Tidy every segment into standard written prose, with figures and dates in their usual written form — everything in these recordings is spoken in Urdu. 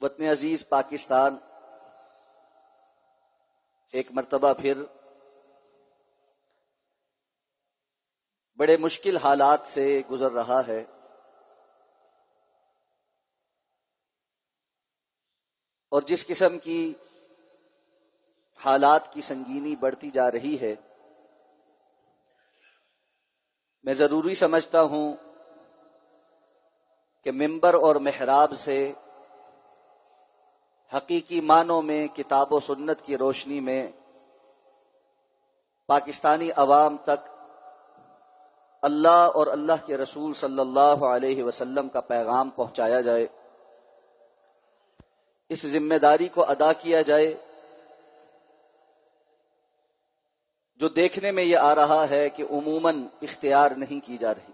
وطن عزیز پاکستان ایک مرتبہ پھر بڑے مشکل حالات سے گزر رہا ہے، اور جس قسم کی حالات کی سنگینی بڑھتی جا رہی ہے، میں ضروری سمجھتا ہوں کہ منبر اور محراب سے حقیقی معنوں میں کتاب و سنت کی روشنی میں پاکستانی عوام تک اللہ اور اللہ کے رسول صلی اللہ علیہ وسلم کا پیغام پہنچایا جائے، اس ذمہ داری کو ادا کیا جائے جو دیکھنے میں یہ آ رہا ہے کہ عموماً اختیار نہیں کی جا رہی۔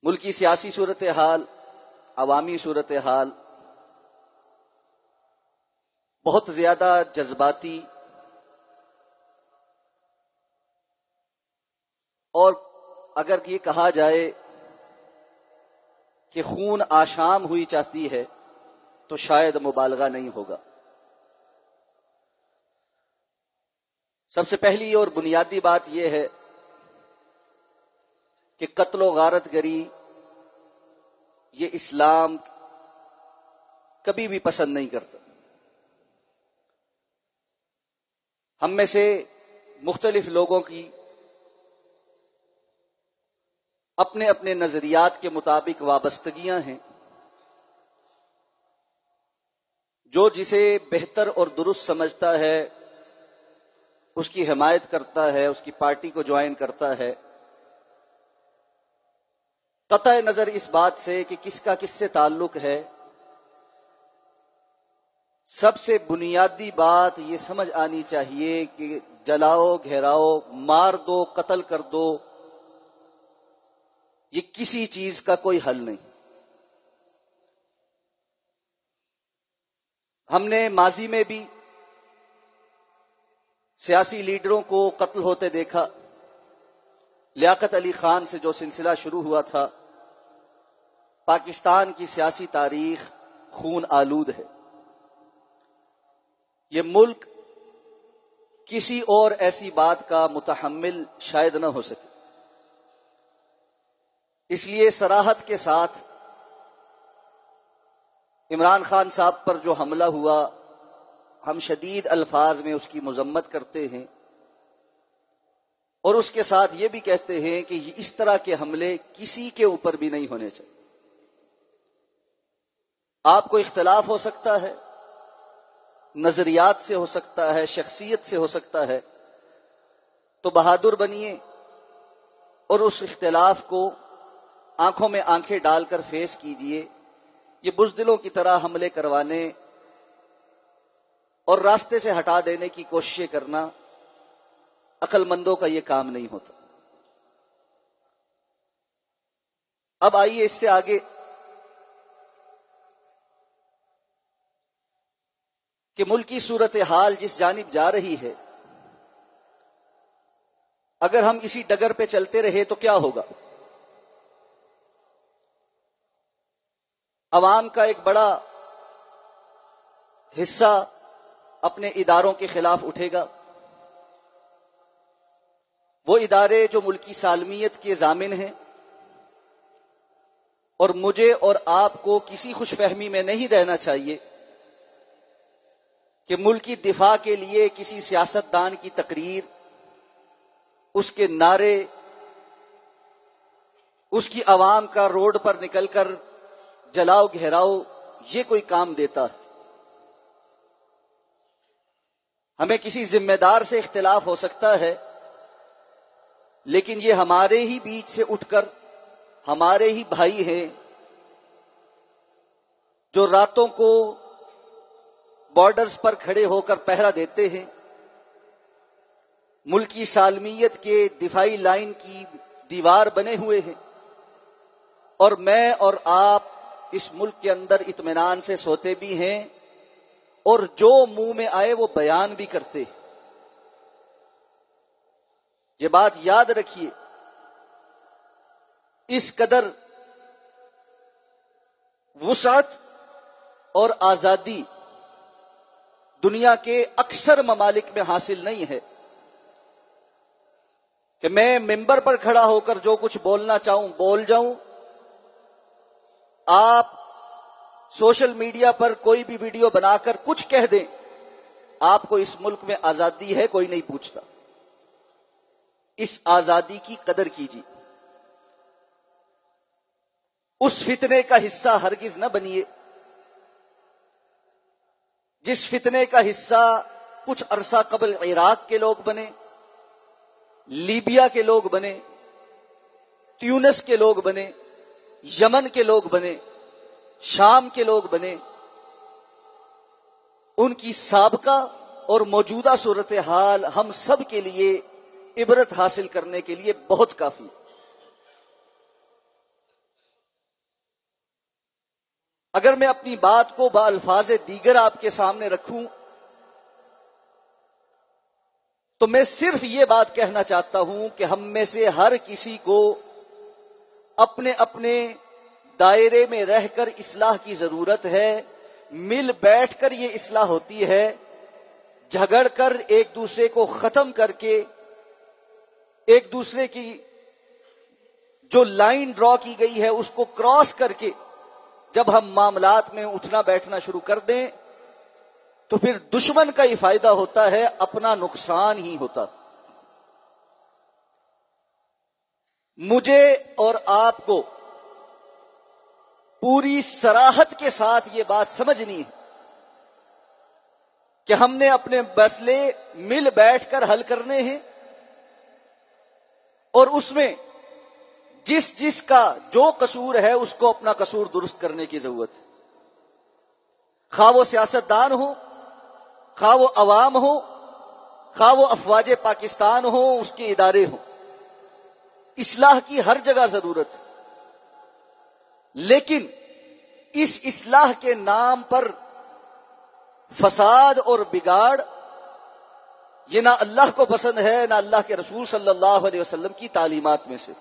ملکی سیاسی صورتحال، عوامی صورتحال بہت زیادہ جذباتی اور اگر یہ کہا جائے کہ خون آشام ہوئی چاہتی ہے تو شاید مبالغہ نہیں ہوگا۔ سب سے پہلی اور بنیادی بات یہ ہے کہ قتل و غارت گری یہ اسلام کبھی بھی پسند نہیں کرتا۔ ہم میں سے مختلف لوگوں کی اپنے اپنے نظریات کے مطابق وابستگیاں ہیں، جو جسے بہتر اور درست سمجھتا ہے اس کی حمایت کرتا ہے، اس کی پارٹی کو جوائن کرتا ہے، قطع نظر اس بات سے کہ کس کا کس سے تعلق ہے۔ سب سے بنیادی بات یہ سمجھ آنی چاہیے کہ جلاؤ، گھیراؤ، مار دو، قتل کر دو، یہ کسی چیز کا کوئی حل نہیں۔ ہم نے ماضی میں بھی سیاسی لیڈروں کو قتل ہوتے دیکھا۔ لیاقت علی خان سے جو سلسلہ شروع ہوا تھا، پاکستان کی سیاسی تاریخ خون آلود ہے۔ یہ ملک کسی اور ایسی بات کا متحمل شاید نہ ہو سکے۔ اس لیے صراحت کے ساتھ عمران خان صاحب پر جو حملہ ہوا، ہم شدید الفاظ میں اس کی مذمت کرتے ہیں، اور اس کے ساتھ یہ بھی کہتے ہیں کہ اس طرح کے حملے کسی کے اوپر بھی نہیں ہونے چاہیے۔ آپ کو اختلاف ہو سکتا ہے، نظریات سے ہو سکتا ہے، شخصیت سے ہو سکتا ہے، تو بہادر بنیے اور اس اختلاف کو آنکھوں میں آنکھیں ڈال کر فیس کیجئے۔ یہ بزدلوں کی طرح حملے کروانے اور راستے سے ہٹا دینے کی کوششیں کرنا عقل مندوں کا یہ کام نہیں ہوتا۔ اب آئیے اس سے آگے کہ ملکی صورتحال جس جانب جا رہی ہے، اگر ہم اسی ڈگر پہ چلتے رہے تو کیا ہوگا؟ عوام کا ایک بڑا حصہ اپنے اداروں کے خلاف اٹھے گا۔ وہ ادارے جو ملکی سالمیت کے ضامن ہیں، اور مجھے اور آپ کو کسی خوش فہمی میں نہیں رہنا چاہیے کہ ملکی دفاع کے لیے کسی سیاستدان کی تقریر، اس کے نعرے، اس کی عوام کا روڈ پر نکل کر جلاؤ گھیراؤ، یہ کوئی کام دیتا ہے۔ ہمیں کسی ذمہ دار سے اختلاف ہو سکتا ہے، لیکن یہ ہمارے ہی بیچ سے اٹھ کر ہمارے ہی بھائی ہیں جو راتوں کو بارڈرز پر کھڑے ہو کر پہرا دیتے ہیں، ملکی سالمیت کے دفاعی لائن کی دیوار بنے ہوئے ہیں، اور میں اور آپ اس ملک کے اندر اطمینان سے سوتے بھی ہیں، اور جو منہ میں آئے وہ بیان بھی کرتے ہیں۔ یہ بات یاد رکھیے اس قدر وسعت اور آزادی دنیا کے اکثر ممالک میں حاصل نہیں ہے کہ میں ممبر پر کھڑا ہو کر جو کچھ بولنا چاہوں بول جاؤں. آپ سوشل میڈیا پر کوئی بھی ویڈیو بنا کر کچھ کہہ دیں، آپ کو اس ملک میں آزادی ہے کوئی نہیں پوچھتا. اس آزادی کی قدر کیجیے. اس فتنے کا حصہ ہرگز نہ بنیے جس فتنے کا حصہ کچھ عرصہ قبل عراق کے لوگ بنے، لیبیا کے لوگ بنے، تیونس کے لوگ بنے، یمن کے لوگ بنے، شام کے لوگ بنے. ان کی سابقہ اور موجودہ صورتحال ہم سب کے لیے عبرت حاصل کرنے کے لیے بہت کافی. اگر میں اپنی بات کو بالفاظ دیگر آپ کے سامنے رکھوں تو میں صرف یہ بات کہنا چاہتا ہوں کہ ہم میں سے ہر کسی کو اپنے اپنے دائرے میں رہ کر اصلاح کی ضرورت ہے. مل بیٹھ کر یہ اصلاح ہوتی ہے، جھگڑ کر ایک دوسرے کو ختم کر کے، ایک دوسرے کی جو لائن ڈرا کی گئی ہے اس کو کراس کر کے جب ہم معاملات میں اٹھنا بیٹھنا شروع کر دیں تو پھر دشمن کا ہی فائدہ ہوتا ہے، اپنا نقصان ہی ہوتا. مجھے اور آپ کو پوری صراحت کے ساتھ یہ بات سمجھنی ہے کہ ہم نے اپنے مسئلے مل بیٹھ کر حل کرنے ہیں، اور اس میں جس جس کا جو قصور ہے اس کو اپنا قصور درست کرنے کی ضرورت ہے. خواہ وہ سیاستدان ہو، خواہ وہ عوام ہو، خواہ وہ افواج پاکستان ہو، اس کے ادارے ہوں، اصلاح کی ہر جگہ ضرورت ہے. لیکن اس اصلاح کے نام پر فساد اور بگاڑ یہ نہ اللہ کو پسند ہے نہ اللہ کے رسول صلی اللہ علیہ وسلم کی تعلیمات میں سے.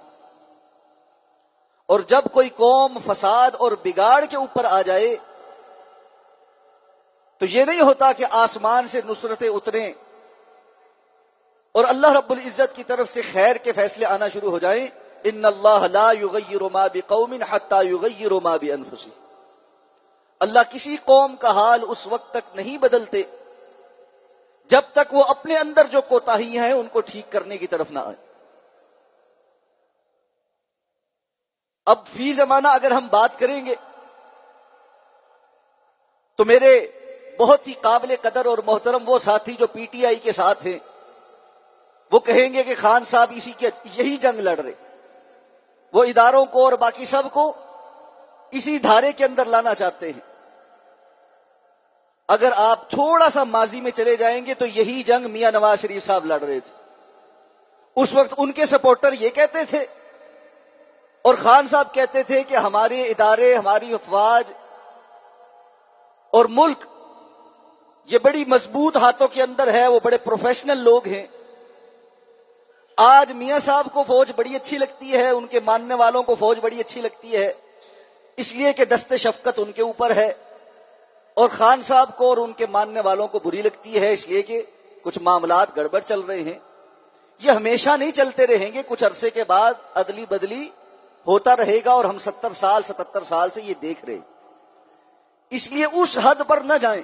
اور جب کوئی قوم فساد اور بگاڑ کے اوپر آ جائے تو یہ نہیں ہوتا کہ آسمان سے نصرتیں اتریں اور اللہ رب العزت کی طرف سے خیر کے فیصلے آنا شروع ہو جائیں. ان اللہ لا یغیر ما بقوم حتی یغیروا ما بانفسہم. اللہ کسی قوم کا حال اس وقت تک نہیں بدلتے جب تک وہ اپنے اندر جو کوتاہیاں ہیں ان کو ٹھیک کرنے کی طرف نہ آئے. اب فی زمانہ اگر ہم بات کریں گے تو میرے بہت ہی قابل قدر اور محترم وہ ساتھی جو پی ٹی آئی کے ساتھ ہیں وہ کہیں گے کہ خان صاحب اسی کی یہی جنگ لڑ رہے، وہ اداروں کو اور باقی سب کو اسی دھارے کے اندر لانا چاہتے ہیں. اگر آپ تھوڑا سا ماضی میں چلے جائیں گے تو یہی جنگ میاں نواز شریف صاحب لڑ رہے تھے. اس وقت ان کے سپورٹر یہ کہتے تھے اور خان صاحب کہتے تھے کہ ہمارے ادارے، ہماری افواج اور ملک یہ بڑی مضبوط ہاتھوں کے اندر ہے، وہ بڑے پروفیشنل لوگ ہیں. آج میاں صاحب کو فوج بڑی اچھی لگتی ہے، ان کے ماننے والوں کو فوج بڑی اچھی لگتی ہے اس لیے کہ دست شفقت ان کے اوپر ہے، اور خان صاحب کو اور ان کے ماننے والوں کو بری لگتی ہے اس لیے کہ کچھ معاملات گڑبڑ چل رہے ہیں. یہ ہمیشہ نہیں چلتے رہیں گے، کچھ عرصے کے بعد عدلی بدلی ہوتا رہے گا، اور ہم 77 سال سے یہ دیکھ رہے ہیں. اس لیے اس حد پر نہ جائیں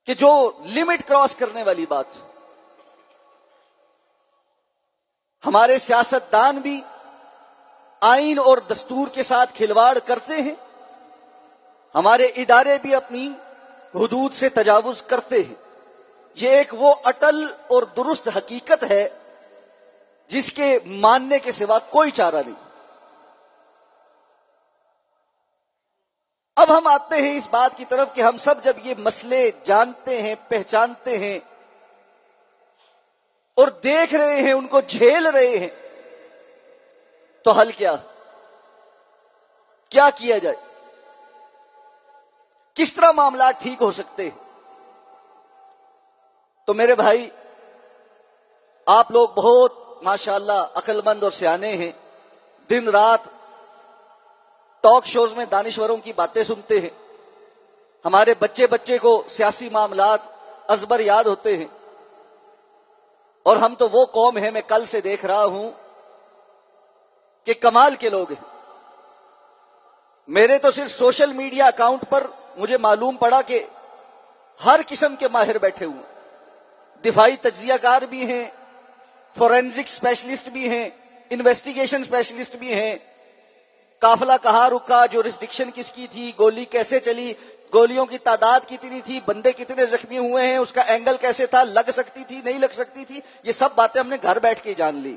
کہ جو لمٹ کراس کرنے والی بات. ہمارے سیاستدان بھی آئین اور دستور کے ساتھ کھلواڑ کرتے ہیں، ہمارے ادارے بھی اپنی حدود سے تجاوز کرتے ہیں. یہ ایک وہ اٹل اور درست حقیقت ہے جس کے ماننے کے سوا کوئی چارہ نہیں. اب ہم آتے ہیں اس بات کی طرف کہ ہم سب جب یہ مسئلے جانتے ہیں، پہچانتے ہیں اور دیکھ رہے ہیں، ان کو جھیل رہے ہیں، تو حل کیا کیا جائے؟ کس طرح معاملات ٹھیک ہو سکتے ہیں؟ تو میرے بھائی، آپ لوگ بہت ماشاءاللہ عقل مند اور سیانے ہیں، دن رات ٹاک شوز میں دانشوروں کی باتیں سنتے ہیں، ہمارے بچے بچے کو سیاسی معاملات ازبر یاد ہوتے ہیں، اور ہم تو وہ قوم ہے، میں کل سے دیکھ رہا ہوں کہ کمال کے لوگ ہیں۔ میرے تو صرف سوشل میڈیا اکاؤنٹ پر مجھے معلوم پڑا کہ ہر قسم کے ماہر بیٹھے ہوئے، دفاعی تجزیہ کار بھی ہیں، فورینزک اسپیشلسٹ بھی ہیں، انویسٹیگیشن اسپیشلسٹ بھی ہیں، قافلہ کہاں رکا، جورسڈکشن کس کی تھی، گولی کیسے چلی، گولیوں کی تعداد کتنی تھی، بندے کتنے زخمی ہوئے ہیں، اس کا اینگل کیسے تھا، لگ سکتی تھی نہیں لگ سکتی تھی، یہ سب باتیں ہم نے گھر بیٹھ کے جان لی۔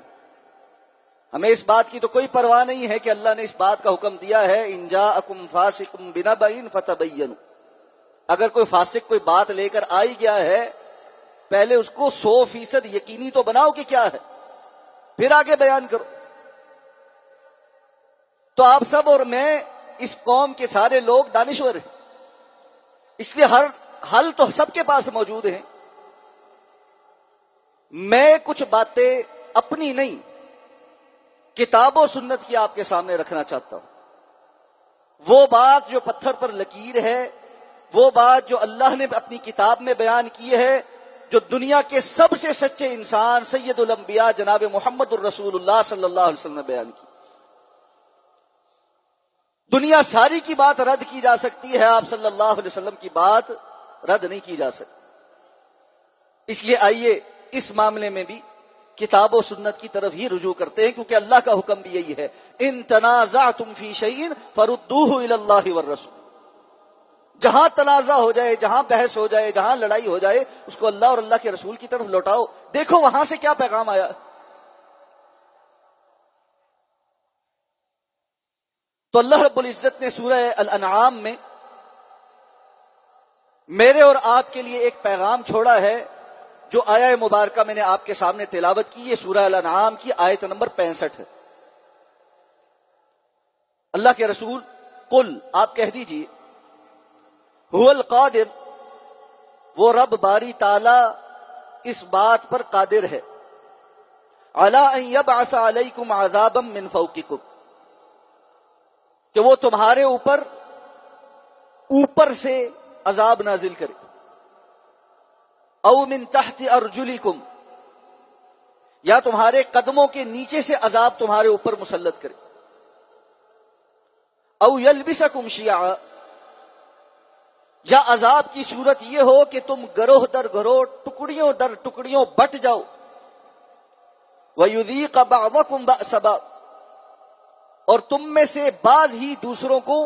ہمیں اس بات کی تو کوئی پرواہ نہیں ہے کہ اللہ نے اس بات کا حکم دیا ہے ان جاءکم فاسق بنبأ فتبینوا، اگر کوئی فاسق کوئی بات لے کر آئی گیا ہے پہلے اس کو 100% یقینی تو بناؤ کہ کیا ہے، پھر آگے بیان کرو۔ تو آپ سب اور میں اس قوم کے سارے لوگ دانشور ہیں، اس لیے ہر حل تو سب کے پاس موجود ہیں۔ میں کچھ باتیں اپنی نہیں، کتاب و سنت کی آپ کے سامنے رکھنا چاہتا ہوں۔ وہ بات جو پتھر پر لکیر ہے، وہ بات جو اللہ نے اپنی کتاب میں بیان کی ہے، جو دنیا کے سب سے سچے انسان سید الانبیاء جناب محمد الرسول اللہ صلی اللہ علیہ وسلم نے بیان کی۔ دنیا ساری کی بات رد کی جا سکتی ہے، آپ صلی اللہ علیہ وسلم کی بات رد نہیں کی جا سکتی۔ اس لیے آئیے اس معاملے میں بھی کتاب و سنت کی طرف ہی رجوع کرتے ہیں، کیونکہ اللہ کا حکم بھی یہی ہے، ان تنازعتم فی شیء فردوہ الی اللہ والرسول۔ جہاں تنازع ہو جائے، جہاں بحث ہو جائے، جہاں لڑائی ہو جائے، اس کو اللہ اور اللہ کے رسول کی طرف لوٹاؤ، دیکھو وہاں سے کیا پیغام آیا۔ تو اللہ رب العزت نے سورہ الانعام میں میرے اور آپ کے لیے ایک پیغام چھوڑا ہے، جو آیہ مبارکہ میں نے آپ کے سامنے تلاوت کی، یہ سورہ الانعام کی آیت نمبر 65 ہے۔ اللہ کے رسول قل، آپ کہہ دیجئے، هو القادر، وہ رب باری تعالی اس بات پر قادر ہے، علی ان یبعث علیکم عذابا من فوقکم، کہ وہ تمہارے اوپر سے عذاب نازل کرے، او من تحت ارجلکم، یا تمہارے قدموں کے نیچے سے عذاب تمہارے اوپر مسلط کرے، او یلبسکم شیعا، یا عذاب کی صورت یہ ہو کہ تم گروہ در گروہ، ٹکڑیوں در ٹکڑیوں بٹ جاؤ، وَيُذِيقَ بَعْضَكُمْ بَأْسَ بَعْضٍ، اور تم میں سے بعض ہی دوسروں کو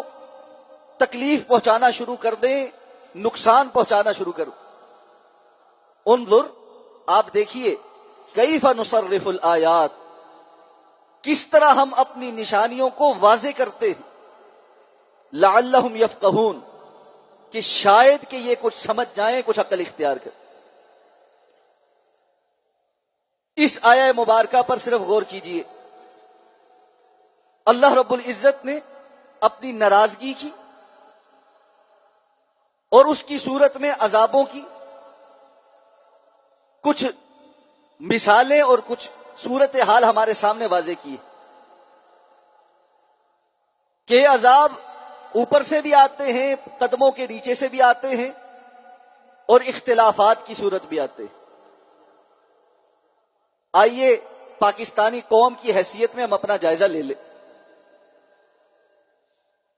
تکلیف پہنچانا شروع کر دیں، نقصان پہنچانا شروع کرو۔ انظر، آپ دیکھیے، کیف نصرف الآیات، کس طرح ہم اپنی نشانیوں کو واضح کرتے ہیں، لعلہم یفقہون، کہ شاید کہ یہ کچھ سمجھ جائیں، کچھ عقل اختیار کریں۔ اس آیہ مبارکہ پر صرف غور کیجئے، اللہ رب العزت نے اپنی ناراضگی کی اور اس کی صورت میں عذابوں کی کچھ مثالیں اور کچھ صورتحال ہمارے سامنے واضح کی ہے، کہ عذاب اوپر سے بھی آتے ہیں، قدموں کے نیچے سے بھی آتے ہیں، اور اختلافات کی صورت بھی آتے ہیں۔ آئیے پاکستانی قوم کی حیثیت میں ہم اپنا جائزہ لے لیں۔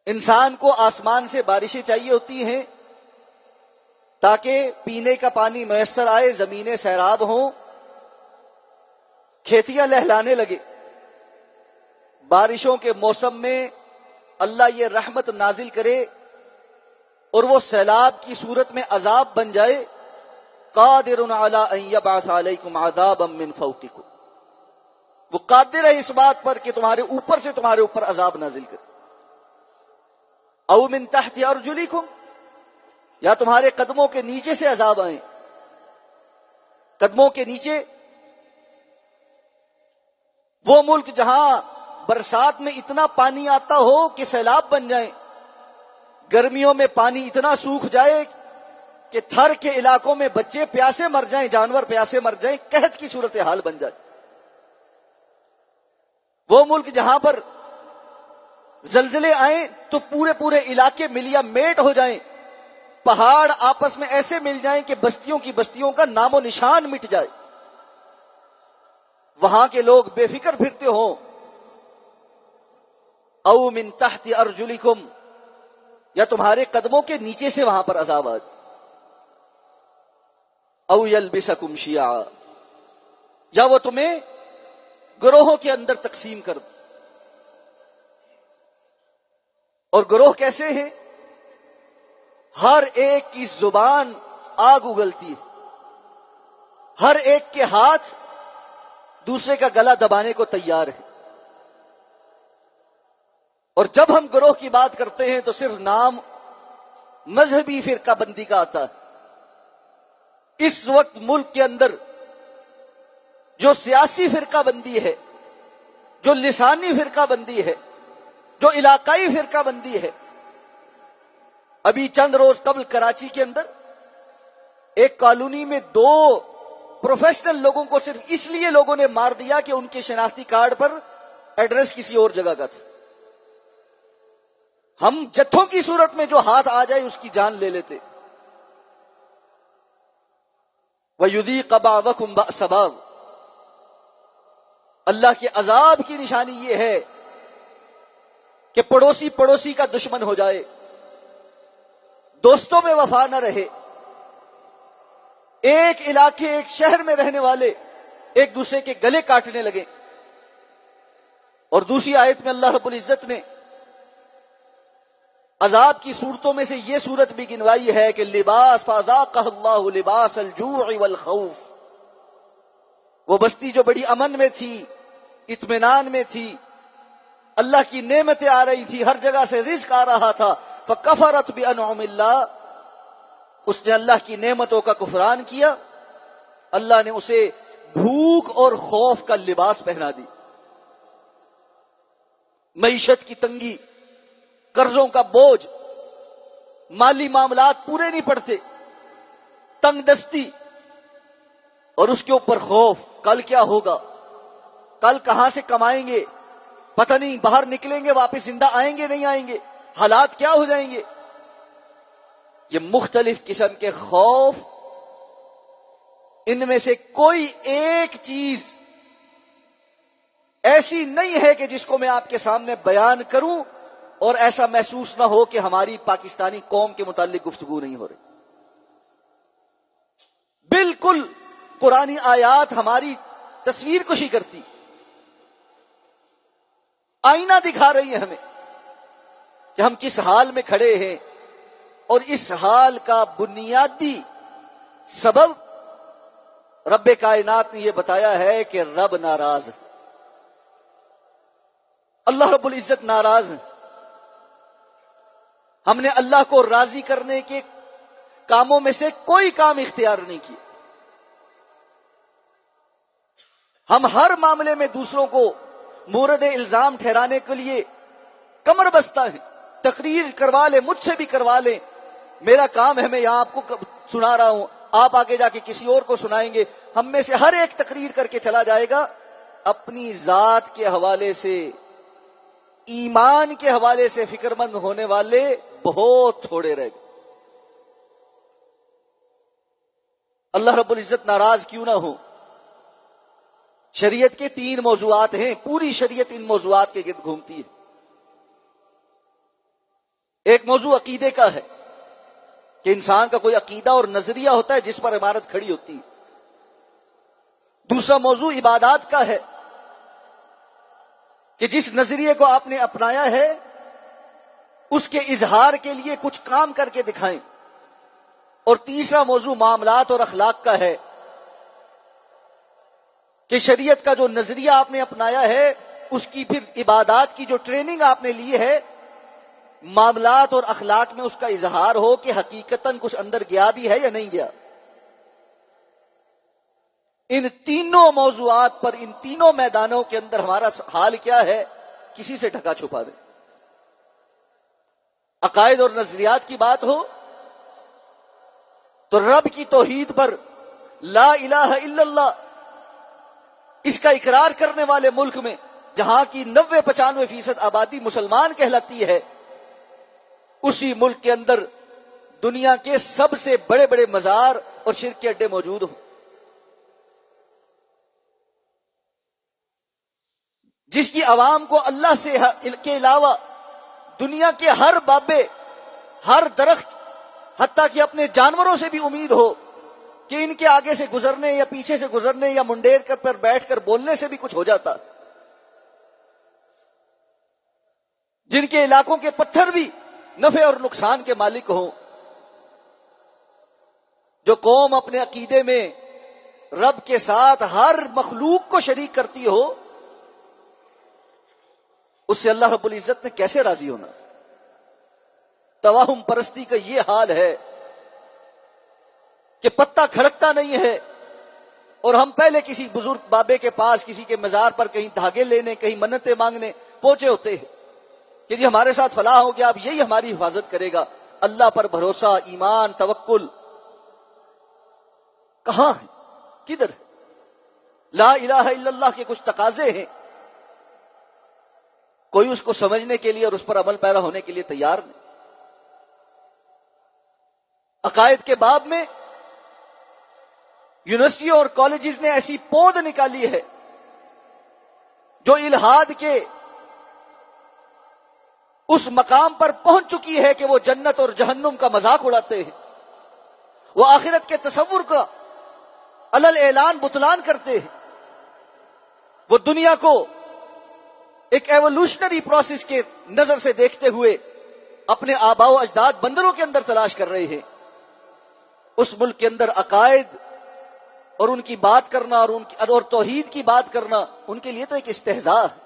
انسان کو آسمان سے بارشیں چاہیے ہوتی ہیں تاکہ پینے کا پانی میسر آئے، زمینیں سیراب ہوں، کھیتیاں لہلانے لگے۔ بارشوں کے موسم میں اللہ یہ رحمت نازل کرے اور وہ سیلاب کی صورت میں عذاب بن جائے، قادر علی ان یبعث علیکم عذابا من فوقکم، وہ قادر ہے اس بات پر کہ تمہارے اوپر سے تمہارے اوپر عذاب نازل کرے، او من تحت ارجلکم، یا تمہارے قدموں کے نیچے سے عذاب آئیں۔ قدموں کے نیچے وہ ملک جہاں برسات میں اتنا پانی آتا ہو کہ سیلاب بن جائیں، گرمیوں میں پانی اتنا سوکھ جائے کہ تھر کے علاقوں میں بچے پیاسے مر جائیں، جانور پیاسے مر جائیں، قحط کی صورتحال بن جائے۔ وہ ملک جہاں پر زلزلے آئیں تو پورے پورے علاقے ملیا میٹ ہو جائیں، پہاڑ آپس میں ایسے مل جائیں کہ بستیوں کی بستیوں کا نام و نشان مٹ جائے، وہاں کے لوگ بے فکر پھرتے ہوں، او من تحت ارجلکم، یا تمہارے قدموں کے نیچے سے وہاں پر عذاب آ جائے، او یلبسکم شیعا، یا وہ تمہیں گروہوں کے اندر تقسیم کر دے۔ اور گروہ کیسے ہیں؟ ہر ایک کی زبان آگ اگلتی ہے، ہر ایک کے ہاتھ دوسرے کا گلا دبانے کو تیار ہے۔ اور جب ہم گروہ کی بات کرتے ہیں تو صرف نام مذہبی فرقہ بندی کا آتا ہے۔ اس وقت ملک کے اندر جو سیاسی فرقہ بندی ہے، جو لسانی فرقہ بندی ہے، جو علاقائی فرقہ بندی ہے، ابھی چند روز قبل کراچی کے اندر ایک کالونی میں 2 پروفیشنل لوگوں کو صرف اس لیے لوگوں نے مار دیا کہ ان کے شناختی کارڈ پر ایڈریس کسی اور جگہ کا تھا۔ ہم جتھوں کی صورت میں جو ہاتھ آ جائے اس کی جان لے لیتے۔ وَيُذِيقَ بَعْضَكُمْ بَأْسَ بَعْضٍ، اللہ کے عذاب کی نشانی یہ ہے کہ پڑوسی پڑوسی کا دشمن ہو جائے، دوستوں میں وفا نہ رہے، ایک علاقے ایک شہر میں رہنے والے ایک دوسرے کے گلے کاٹنے لگے۔ اور دوسری آیت میں اللہ رب العزت نے عذاب کی صورتوں میں سے یہ صورت بھی گنوائی ہے کہ لباس فَأَذَاقَهَا اللَّهُ لِبَاسَ الْجُوعِ وَالْخَوْفِ، وہ بستی جو بڑی امن میں تھی، اطمینان میں تھی، اللہ کی نعمتیں آ رہی تھی، ہر جگہ سے رزق آ رہا تھا، فَكَفَرَتْ بِأَنْعُمِ اللَّهِ، اس نے اللہ کی نعمتوں کا کفران کیا، اللہ نے اسے بھوک اور خوف کا لباس پہنا دی۔ معیشت کی تنگی، قرضوں کا بوجھ، مالی معاملات پورے نہیں پڑتے، تنگ دستی، اور اس کے اوپر خوف، کل کیا ہوگا، کل کہاں سے کمائیں گے، پتہ نہیں باہر نکلیں گے واپس زندہ آئیں گے نہیں آئیں گے، حالات کیا ہو جائیں گے۔ یہ مختلف قسم کے خوف، ان میں سے کوئی ایک چیز ایسی نہیں ہے کہ جس کو میں آپ کے سامنے بیان کروں اور ایسا محسوس نہ ہو کہ ہماری پاکستانی قوم کے متعلق گفتگو نہیں ہو رہی۔ بالکل قرآنی آیات ہماری تصویر کشی کرتی، آئینہ دکھا رہی ہے ہمیں کہ ہم کس حال میں کھڑے ہیں، اور اس حال کا بنیادی سبب رب کائنات نے یہ بتایا ہے کہ رب ناراض ہے، اللہ رب العزت ناراض ہے۔ ہم نے اللہ کو راضی کرنے کے کاموں میں سے کوئی کام اختیار نہیں کیا، ہم ہر معاملے میں دوسروں کو مورد الزام ٹھہرانے کے لیے کمر بستہ ہیں، تقریر کروا لیں، مجھ سے بھی کروا لیں، میرا کام ہے، میں یہاں آپ کو سنا رہا ہوں، آپ آگے جا کے کسی اور کو سنائیں گے، ہم میں سے ہر ایک تقریر کر کے چلا جائے گا، اپنی ذات کے حوالے سے، ایمان کے حوالے سے فکر مند ہونے والے بہت تھوڑے رہ گئے۔ اللہ رب العزت ناراض کیوں نہ ہو؟ شریعت کے 3 موضوعات ہیں، پوری شریعت ان موضوعات کے گرد گھومتی ہے۔ ایک موضوع عقیدے کا ہے کہ انسان کا کوئی عقیدہ اور نظریہ ہوتا ہے جس پر عمارت کھڑی ہوتی ہے۔ دوسرا موضوع عبادات کا ہے کہ جس نظریے کو آپ نے اپنایا ہے اس کے اظہار کے لیے کچھ کام کر کے دکھائیں۔ اور تیسرا موضوع معاملات اور اخلاق کا ہے کہ شریعت کا جو نظریہ آپ نے اپنایا ہے اس کی پھر عبادات کی جو ٹریننگ آپ نے لی ہے، معاملات اور اخلاق میں اس کا اظہار ہو کہ حقیقتاً کچھ اندر گیا بھی ہے یا نہیں گیا۔ ان تینوں موضوعات پر، ان تینوں میدانوں کے اندر ہمارا حال کیا ہے، کسی سے ڈھکا چھپا دے۔ عقائد اور نظریات کی بات ہو تو رب کی توحید پر، لا الہ الا اللہ، اس کا اقرار کرنے والے ملک میں جہاں کی 90-95% آبادی مسلمان کہلاتی ہے، اسی ملک کے اندر دنیا کے سب سے بڑے بڑے مزار اور شرک کے اڈے موجود ہوں، جس کی عوام کو اللہ سے کے علاوہ دنیا کے ہر بابے، ہر درخت، حتیٰ کہ اپنے جانوروں سے بھی امید ہو کہ ان کے آگے سے گزرنے یا پیچھے سے گزرنے یا منڈیر کر پر بیٹھ کر بولنے سے بھی کچھ ہو جاتا، جن کے علاقوں کے پتھر بھی نفع اور نقصان کے مالک ہوں، جو قوم اپنے عقیدے میں رب کے ساتھ ہر مخلوق کو شریک کرتی ہو، اس سے اللہ رب العزت نے کیسے راضی ہونا؟ توہم پرستی کا یہ حال ہے کہ پتا کھڑکتا نہیں ہے، اور ہم پہلے کسی بزرگ بابے کے پاس، کسی کے مزار پر کہیں دھاگے لینے، کہیں منتیں مانگنے پہنچے ہوتے ہیں کہ جی ہمارے ساتھ فلاح ہو گیا، اب یہی ہماری حفاظت کرے گا۔ اللہ پر بھروسہ، ایمان، توکل کہاں ہے؟ کدھر ہے؟ لا الہ الا اللہ کے کچھ تقاضے ہیں، کوئی اس کو سمجھنے کے لیے اور اس پر عمل پیرا ہونے کے لیے تیار نہیں۔ عقائد کے باب میں یونیورسٹیوں اور کالجز نے ایسی پود نکالی ہے جو الہاد کے اس مقام پر پہنچ چکی ہے کہ وہ جنت اور جہنم کا مذاق اڑاتے ہیں، وہ آخرت کے تصور کا علل اعلان بطلان کرتے ہیں، وہ دنیا کو ایک ایوولوشنری پروسیس کے نظر سے دیکھتے ہوئے اپنے آباء و اجداد بندروں کے اندر تلاش کر رہے ہیں۔ اس ملک کے اندر عقائد اور ان کی بات کرنا اور توحید کی بات کرنا ان کے لیے تو ایک استہزاء ہے۔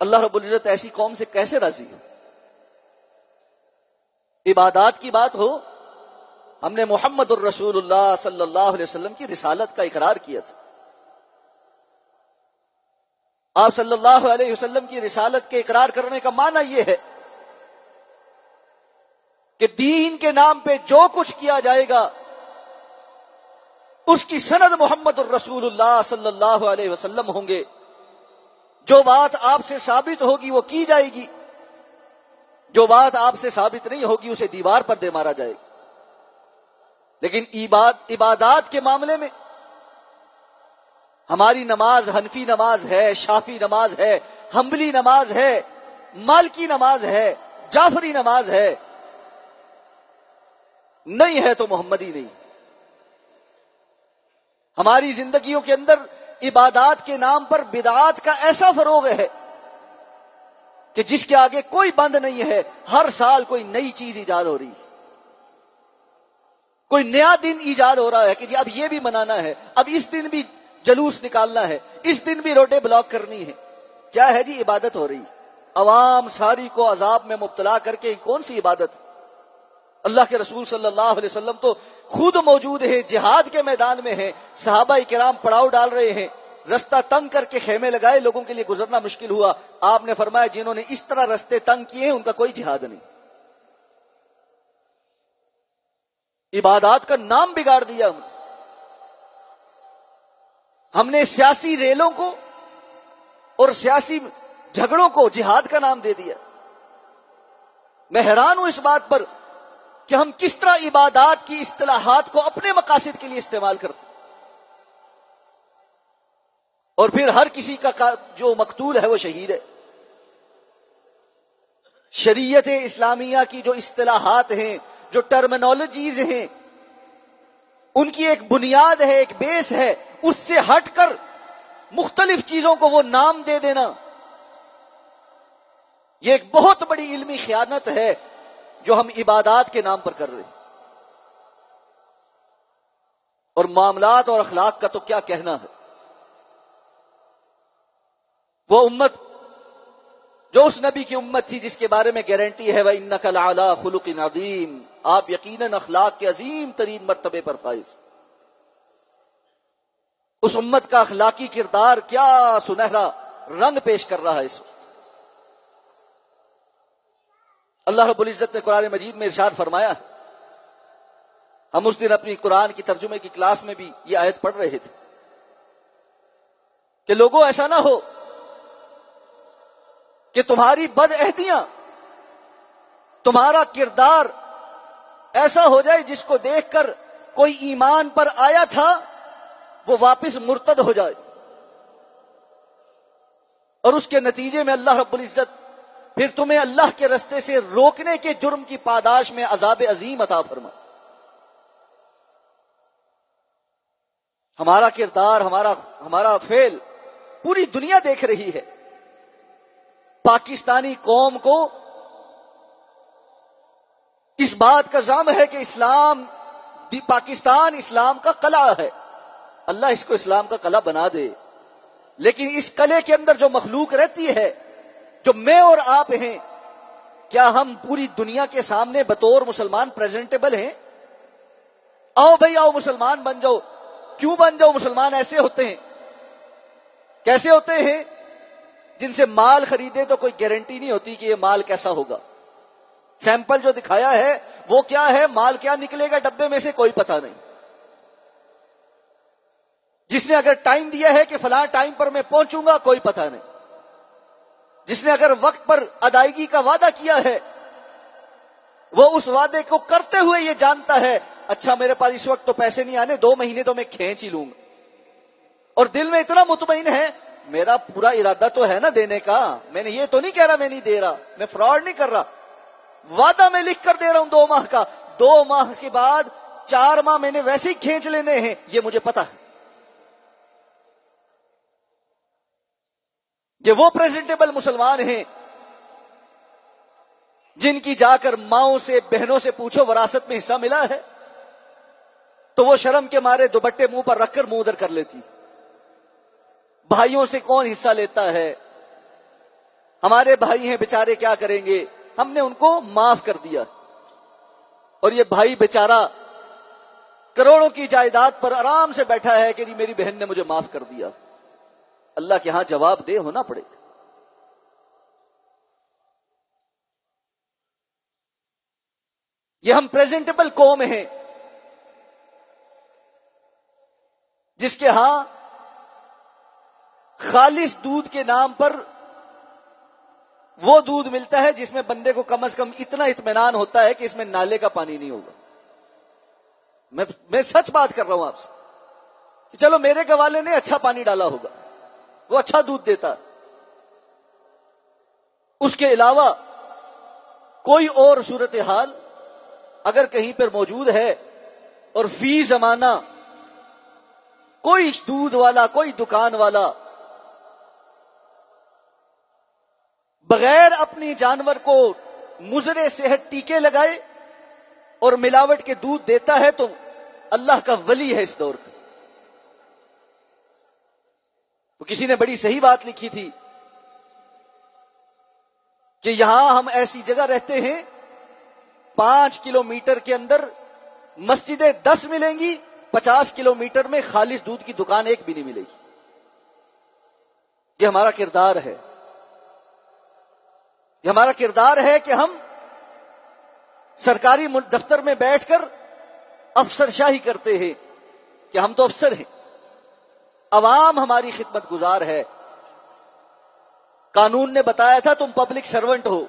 اللہ رب العزت ایسی قوم سے کیسے راضی ہے؟ عبادات کی بات ہو، ہم نے محمد الرسول اللہ صلی اللہ علیہ وسلم کی رسالت کا اقرار کیا تھا۔ آپ صلی اللہ علیہ وسلم کی رسالت کے اقرار کرنے کا معنی یہ ہے کہ دین کے نام پہ جو کچھ کیا جائے گا اس کی سند محمد الرسول اللہ صلی اللہ علیہ وسلم ہوں گے۔ جو بات آپ سے ثابت ہوگی وہ کی جائے گی، جو بات آپ سے ثابت نہیں ہوگی اسے دیوار پر دے مارا جائے گا۔ لیکن عبادات کے معاملے میں ہماری نماز حنفی نماز ہے، شافی نماز ہے، حنبلی نماز ہے، مالکی نماز ہے، جعفری نماز ہے، نہیں ہے تو محمدی نہیں۔ ہماری زندگیوں کے اندر عبادات کے نام پر بدعات کا ایسا فروغ ہے کہ جس کے آگے کوئی بند نہیں ہے، ہر سال کوئی نئی چیز ایجاد ہو رہی ہے، کوئی نیا دن ایجاد ہو رہا ہے کہ جی اب یہ بھی منانا ہے، اب اس دن بھی جلوس نکالنا ہے، اس دن بھی روڈیں بلاک کرنی ہے۔ کیا ہے جی؟ عبادت ہو رہی، عوام ساری کو عذاب میں مبتلا کر کے کون سی عبادت؟ اللہ کے رسول صلی اللہ علیہ وسلم تو خود موجود ہیں، جہاد کے میدان میں ہیں، صحابہ کرام پڑاؤ ڈال رہے ہیں، رستہ تنگ کر کے خیمے لگائے، لوگوں کے لیے گزرنا مشکل ہوا۔ آپ نے فرمایا جنہوں نے اس طرح رستے تنگ کیے ہیں ان کا کوئی جہاد نہیں۔ عبادات کا نام بگاڑ دیا ہم نے سیاسی ریلوں کو اور سیاسی جھگڑوں کو جہاد کا نام دے دیا۔ میں حیران ہوں اس بات پر کہ ہم کس طرح عبادات کی اصطلاحات کو اپنے مقاصد کے لیے استعمال کرتے، اور پھر ہر کسی کا جو مقتول ہے وہ شہید ہے۔ شریعت اسلامیہ کی جو اصطلاحات ہیں، جو ٹرمینالوجیز ہیں، ان کی ایک بنیاد ہے، ایک بیس ہے، اس سے ہٹ کر مختلف چیزوں کو وہ نام دے دینا، یہ ایک بہت بڑی علمی خیانت ہے جو ہم عبادات کے نام پر کر رہے ہیں۔ اور معاملات اور اخلاق کا تو کیا کہنا ہے۔ وہ امت جو اس نبی کی امت تھی جس کے بارے میں گارنٹی ہے وَإِنَّكَ لَعَلَىٰ خُلُقٍ عَظِيمٍ، آپ یقیناً اخلاق کے عظیم ترین مرتبے پر فائز۔ اس امت کا اخلاقی کردار کیا سنہرا رنگ پیش کر رہا ہے اس وقت۔ اللہ رب العزت نے قرآن مجید میں ارشاد فرمایا، ہم اس دن اپنی قرآن کی ترجمے کی کلاس میں بھی یہ آیت پڑھ رہے تھے، کہ لوگوں ایسا نہ ہو کہ تمہاری بد عہدیاں، تمہارا کردار ایسا ہو جائے جس کو دیکھ کر کوئی ایمان پر آیا تھا وہ واپس مرتد ہو جائے، اور اس کے نتیجے میں اللہ رب العزت پھر تمہیں اللہ کے رستے سے روکنے کے جرم کی پاداش میں عذاب عظیم عطا فرما۔ ہمارا کردار، ہمارا فعل پوری دنیا دیکھ رہی ہے۔ پاکستانی قوم کو اس بات کا زعم ہے کہ پاکستان اسلام کا قلعہ ہے، اللہ اس کو اسلام کا قلعہ بنا دے، لیکن اس قلعے کے اندر جو مخلوق رہتی ہے، جو میں اور آپ ہیں، کیا ہم پوری دنیا کے سامنے بطور مسلمان پریزنٹیبل ہیں؟ آؤ بھائی آؤ مسلمان بن جاؤ۔ کیوں بن جاؤ؟ مسلمان ایسے ہوتے ہیں، کیسے ہوتے ہیں؟ جن سے مال خریدے تو کوئی گارنٹی نہیں ہوتی کہ یہ مال کیسا ہوگا۔ سیمپل جو دکھایا ہے وہ کیا ہے، مال کیا نکلے گا ڈبے میں سے کوئی پتہ نہیں۔ جس نے اگر ٹائم دیا ہے کہ فلاں ٹائم پر میں پہنچوں گا، کوئی پتہ نہیں۔ جس نے اگر وقت پر ادائیگی کا وعدہ کیا ہے، وہ اس وعدے کو کرتے ہوئے یہ جانتا ہے اچھا میرے پاس اس وقت تو پیسے نہیں آنے، 2 مہینے تو میں کھینچ ہی لوں گا، اور دل میں اتنا مطمئن ہے میرا پورا ارادہ تو ہے نا دینے کا، میں نے یہ تو نہیں کہہ رہا میں نہیں دے رہا، میں فراڈ نہیں کر رہا، وعدہ میں لکھ کر دے رہا ہوں 2 ماہ کا، 2 ماہ کے بعد 4 ماہ میں نے ویسے ہی کھینچ لینے ہیں، یہ مجھے پتا ہے۔ یہ وہ پریزنٹیبل مسلمان ہیں جن کی جا کر ماؤں سے بہنوں سے پوچھو وراثت میں حصہ ملا ہے تو وہ شرم کے مارے دوپٹے منہ پر رکھ کر منہ ادھر کر لیتی۔ بھائیوں سے کون حصہ لیتا ہے؟ ہمارے بھائی ہیں بیچارے، کیا کریں گے؟ ہم نے ان کو معاف کر دیا، اور یہ بھائی بیچارہ کروڑوں کی جائیداد پر آرام سے بیٹھا ہے کہ جی میری بہن نے مجھے معاف کر دیا۔ اللہ کے ہاں جواب دہ ہونا پڑے گا۔ یہ ہم پریزنٹیبل قوم ہیں جس کے ہاں خالص دودھ کے نام پر وہ دودھ ملتا ہے جس میں بندے کو کم از کم اتنا اطمینان ہوتا ہے کہ اس میں نالے کا پانی نہیں ہوگا۔ میں سچ بات کر رہا ہوں آپ سے کہ چلو میرے گوالے نے اچھا پانی ڈالا ہوگا، وہ اچھا دودھ دیتا۔ اس کے علاوہ کوئی اور صورتحال اگر کہیں پر موجود ہے اور فی زمانہ کوئی دودھ والا، کوئی دکان والا بغیر اپنی جانور کو مضر صحت ٹیکے لگائے اور ملاوٹ کے دودھ دیتا ہے تو اللہ کا ولی ہے اس دور کا۔ تو کسی نے بڑی صحیح بات لکھی تھی کہ یہاں ہم ایسی جگہ رہتے ہیں 5 کلومیٹر کے اندر مسجدیں 10 ملیں گی، 50 کلومیٹر میں خالص دودھ کی دکان ایک بھی نہیں ملے گی۔ یہ ہمارا کردار ہے، یہ ہمارا کردار ہے کہ ہم سرکاری دفتر میں بیٹھ کر افسر شاہی کرتے ہیں کہ ہم تو افسر ہیں، عوام ہماری خدمت گزار ہے۔ قانون نے بتایا تھا تم پبلک سرونٹ ہو،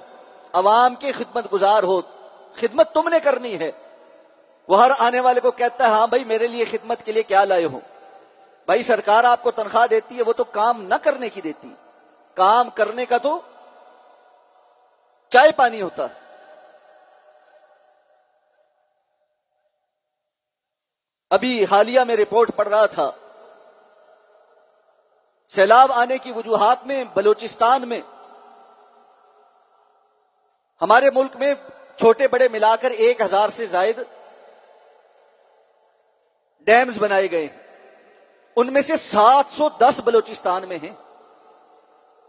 عوام کے خدمت گزار ہو، خدمت تم نے کرنی ہے۔ وہ ہر آنے والے کو کہتا ہے ہاں بھائی میرے لیے خدمت کے لیے کیا لائے ہو؟ بھائی سرکار آپ کو تنخواہ دیتی ہے، وہ تو کام نہ کرنے کی دیتی، کام کرنے کا تو چائے پانی ہوتا ہے۔ ابھی حالیہ میں رپورٹ پڑھ رہا تھا، سیلاب آنے کی وجوہات میں بلوچستان میں ہمارے ملک میں چھوٹے بڑے ملا کر 1000 سے زائد ڈیمز بنائے گئے ہیں، ان میں سے 710 بلوچستان میں ہیں۔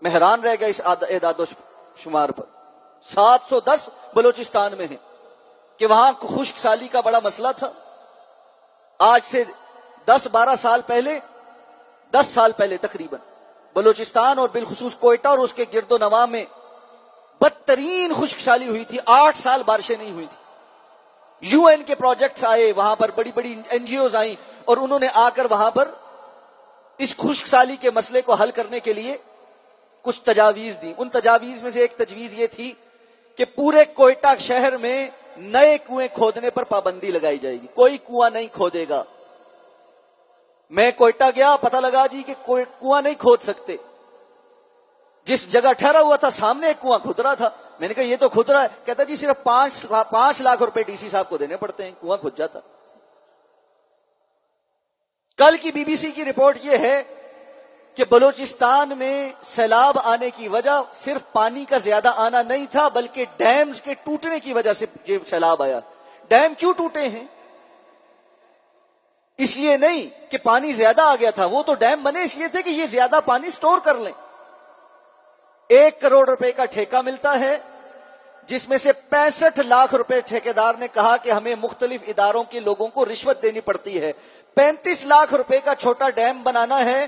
میں حیران رہ گیا اس اعداد و شمار پر، 710 بلوچستان میں ہیں کہ وہاں خشک سالی کا بڑا مسئلہ تھا۔ آج سے 10-12 سال پہلے، 10 سال پہلے تقریباً بلوچستان اور بالخصوص کوئٹہ اور اس کے گرد و نواح میں بدترین خشک سالی ہوئی تھی، 8 سال بارشیں نہیں ہوئی تھی۔ UN کے پروجیکٹس آئے وہاں پر، بڑی بڑی NGOs آئیں اور انہوں نے آ کر وہاں پر اس خشک سالی کے مسئلے کو حل کرنے کے لیے کچھ تجاویز دی. ان تجاویز میں سے ایک تجویز یہ تھی کہ پورے کوئٹہ شہر میں نئے کنویں کھودنے پر پابندی لگائی جائے گی. کوئی کنواں نہیں کھودے گا. میں کوئٹہ گیا, پتہ لگا جی کہ کوئی کنواں نہیں کھود سکتے. جس جگہ ٹھہرا ہوا تھا سامنے ایک کنواں کھد رہا تھا. میں نے کہا یہ تو کھد رہا ہے. کہتا جی صرف 5 لاکھ روپے ڈی سی صاحب کو دینے پڑتے ہیں, کنواں کھد جاتا. کل کی بی بی سی کی رپورٹ یہ ہے کہ بلوچستان میں سیلاب آنے کی وجہ صرف پانی کا زیادہ آنا نہیں تھا, بلکہ ڈیمز کے ٹوٹنے کی وجہ سے یہ سیلاب آیا. ڈیم کیوں ٹوٹے ہیں؟ اس لیے نہیں کہ پانی زیادہ آ گیا تھا, وہ تو ڈیم بنے اس لیے تھے کہ یہ زیادہ پانی سٹور کر لیں. 1 کروڑ روپے کا ٹھیکہ ملتا ہے, جس میں سے 65 لاکھ روپے ٹھیکیدار نے کہا کہ ہمیں مختلف اداروں کے لوگوں کو رشوت دینی پڑتی ہے. 35 لاکھ روپے کا چھوٹا ڈیم بنانا ہے,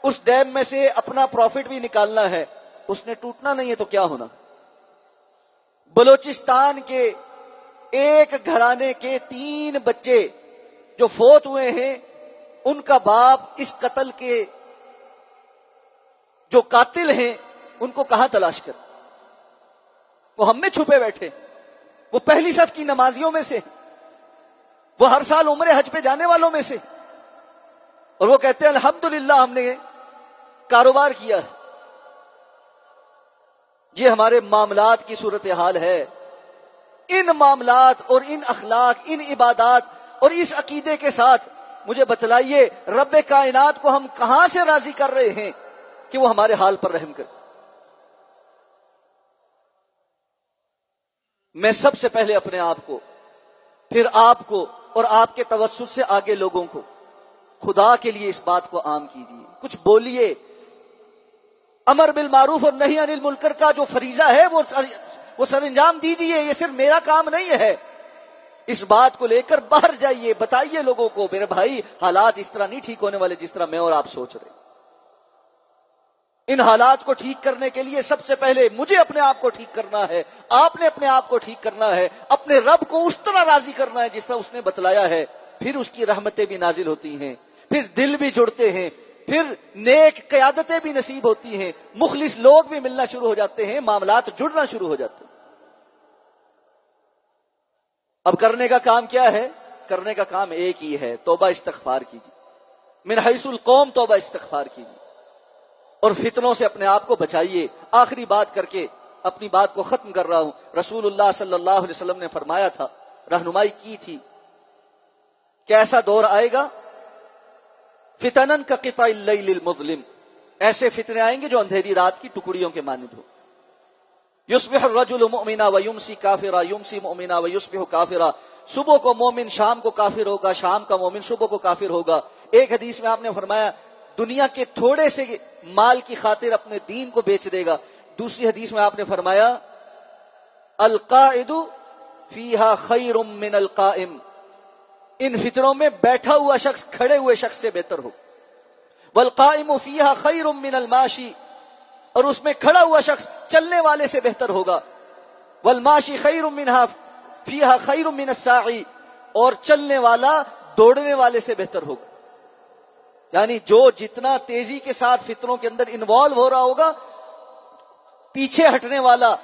اس ڈیم میں سے اپنا پروفٹ بھی نکالنا ہے. اس نے ٹوٹنا نہیں ہے تو کیا ہونا؟ بلوچستان کے ایک گھرانے کے 3 بچے جو فوت ہوئے ہیں, ان کا باپ اس قتل کے جو قاتل ہیں ان کو کہاں تلاش کر؟ وہ ہم میں چھپے بیٹھے. وہ پہلی صف کی نمازیوں میں سے, وہ ہر سال عمرے حج پہ جانے والوں میں سے, اور وہ کہتے ہیں الحمدللہ ہم نے کاروبار کیا ہے. یہ ہمارے معاملات کی صورتحال ہے. ان معاملات اور ان اخلاق, ان عبادات اور اس عقیدے کے ساتھ مجھے بتلائیے رب کائنات کو ہم کہاں سے راضی کر رہے ہیں کہ وہ ہمارے حال پر رحم کرے. میں سب سے پہلے اپنے آپ کو, پھر آپ کو, اور آپ کے توسط سے آگے لوگوں کو, خدا کے لیے اس بات کو عام کیجیے. کچھ بولیے. امر بالمعروف اور نہی عن المنکر کا جو فریضہ ہے وہ سر انجام دیجیے. یہ صرف میرا کام نہیں ہے. اس بات کو لے کر باہر جائیے, بتائیے لوگوں کو میرے بھائی حالات اس طرح نہیں ٹھیک ہونے والے جس طرح میں اور آپ سوچ رہے. ان حالات کو ٹھیک کرنے کے لیے سب سے پہلے مجھے اپنے آپ کو ٹھیک کرنا ہے, آپ نے اپنے آپ کو ٹھیک کرنا ہے, اپنے رب کو اس طرح راضی کرنا ہے جس طرح اس نے بتلایا ہے. پھر اس کی رحمتیں بھی نازل ہوتی ہیں, پھر دل بھی جڑتے ہیں, پھر نیک قیادتیں بھی نصیب ہوتی ہیں, مخلص لوگ بھی ملنا شروع ہو جاتے ہیں, معاملات جڑنا شروع ہو جاتے ہیں. اب کرنے کا کام کیا ہے؟ کرنے کا کام ایک ہی ہے, توبہ استغفار کیجیے. من حیث القوم توبہ استغفار کیجیے اور فتنوں سے اپنے آپ کو بچائیے. آخری بات کر کے اپنی بات کو ختم کر رہا ہوں. رسول اللہ صلی اللہ علیہ وسلم نے فرمایا تھا, رہنمائی کی تھی کہ ایسا دور آئے گا فتنن کا قطع اللیل المظلم, ایسے فتنے آئیں گے جو اندھیری رات کی ٹکڑیوں کے مانند ہو. یصبح الرجل مؤمنا ویمسی کافرا یمسی مؤمنا ویصبح کافرا, صبح کو مومن شام کو کافر ہوگا, شام کا مومن صبح کو کافر ہوگا. ایک حدیث میں آپ نے فرمایا دنیا کے تھوڑے سے مال کی خاطر اپنے دین کو بیچ دے گا. دوسری حدیث میں آپ نے فرمایا القائد فیہا خیر من القائم, ان فتنوں میں بیٹھا ہوا شخص کھڑے ہوئے شخص سے بہتر ہو. والقائم فیہا خیر من الماشی, اور اس میں کھڑا ہوا شخص چلنے والے سے بہتر ہوگا. والماشی خیر منہا فیہا خیر من الساعی, اور چلنے والا دوڑنے والے سے بہتر ہوگا. یعنی جو جتنا تیزی کے ساتھ فتنوں کے اندر انوالو ہو رہا ہوگا, پیچھے ہٹنے والا,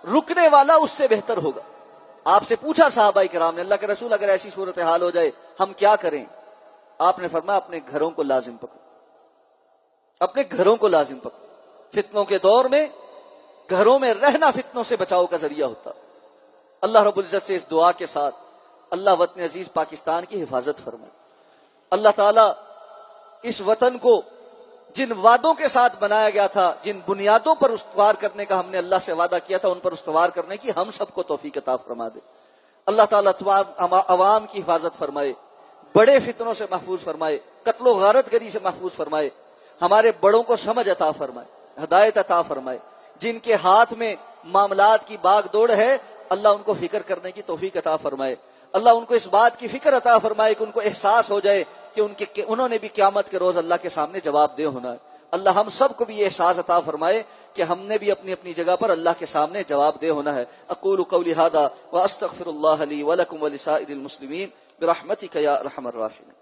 رکنے والا اس سے بہتر ہوگا. آپ سے پوچھا صحابہ کرام نے, اللہ کے رسول اگر ایسی صورتحال ہو جائے ہم کیا کریں؟ آپ نے فرمایا اپنے گھروں کو لازم پکڑو, اپنے گھروں کو لازم پکڑو. فتنوں کے دور میں گھروں میں رہنا فتنوں سے بچاؤ کا ذریعہ ہوتا. اللہ رب العزت سے اس دعا کے ساتھ اللہ وطن عزیز پاکستان کی حفاظت فرمائے. اللہ تعالی اس وطن کو جن وعدوں کے ساتھ بنایا گیا تھا, جن بنیادوں پر استوار کرنے کا ہم نے اللہ سے وعدہ کیا تھا, ان پر استوار کرنے کی ہم سب کو توفیق عطا فرما دے. اللہ تعالیٰ عوام کی حفاظت فرمائے, بڑے فتنوں سے محفوظ فرمائے, قتل و غارت گری سے محفوظ فرمائے. ہمارے بڑوں کو سمجھ عطا فرمائے, ہدایت عطا فرمائے. جن کے ہاتھ میں معاملات کی باغ دوڑ ہے اللہ ان کو فکر کرنے کی توفیق عطا فرمائے. اللہ ان کو اس بات کی فکر عطا فرمائے کہ ان کو احساس ہو جائے کہ انہوں نے بھی قیامت کے روز اللہ کے سامنے جواب دہ ہونا ہے. اللہ ہم سب کو بھی یہ احساس عطا فرمائے کہ ہم نے بھی اپنی اپنی جگہ پر اللہ کے سامنے جواب دہ ہونا ہے. اقول قولی ھذا واستغفر اللہ لی ولکم ولسائر المسلمین برحمتک یا ارحم الراحمین.